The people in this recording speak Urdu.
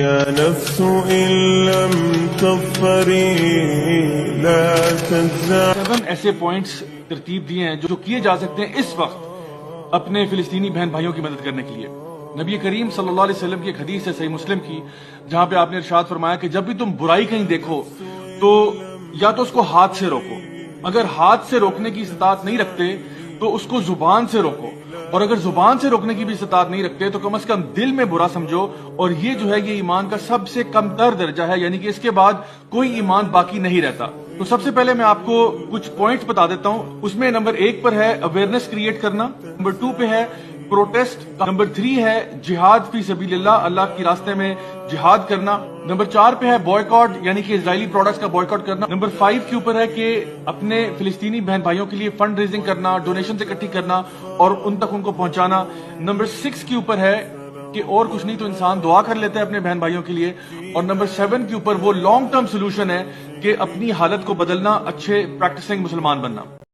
يا نفس إن لم تظفري لا تنزع 7 ایسے پوائنٹس ترتیب دیے ہیں جو کیے جا سکتے ہیں اس وقت اپنے فلسطینی بہن بھائیوں کی مدد کرنے کے لیے۔ نبی کریم صلی اللہ علیہ وسلم کی ایک حدیث ہے صحیح مسلم کی، جہاں پہ آپ نے ارشاد فرمایا کہ جب بھی تم برائی کہیں دیکھو تو یا تو اس کو ہاتھ سے روکو، اگر ہاتھ سے روکنے کی استطاعت نہیں رکھتے تو اس کو زبان سے روکو، اور اگر زبان سے روکنے کی بھی استطاعت نہیں رکھتے تو کم از کم دل میں برا سمجھو، اور یہ جو ہے یہ ایمان کا سب سے کم تر درجہ ہے، یعنی کہ اس کے بعد کوئی ایمان باقی نہیں رہتا۔ تو سب سے پہلے میں آپ کو کچھ پوائنٹس بتا دیتا ہوں۔ اس میں نمبر 1 پر ہے اویئرنیس کریٹ کرنا، نمبر 2 پہ ہے پروٹیسٹ، نمبر 3 ہے جہاد فی سبیل اللہ، اللہ کی راستے میں جہاد کرنا، نمبر 4 پہ ہے بوائیکاٹ یعنی کہ اسرائیلی پروڈکٹس کا بوائیکاٹ کرنا، نمبر 5 کے اوپر ہے کہ اپنے فلسطینی بہن بھائیوں کے لیے فنڈ ریزنگ کرنا، ڈونیشن اکٹھی کرنا اور ان تک ان کو پہنچانا، نمبر 6 کے اوپر ہے کہ اور کچھ نہیں تو انسان دعا کر لیتا ہے اپنے بہن بھائیوں کے لیے، اور نمبر 7 کے اوپر وہ لانگ ٹرم سولوشن ہے کہ اپنی حالت کو بدلنا، اچھے پریکٹسنگ مسلمان بننا۔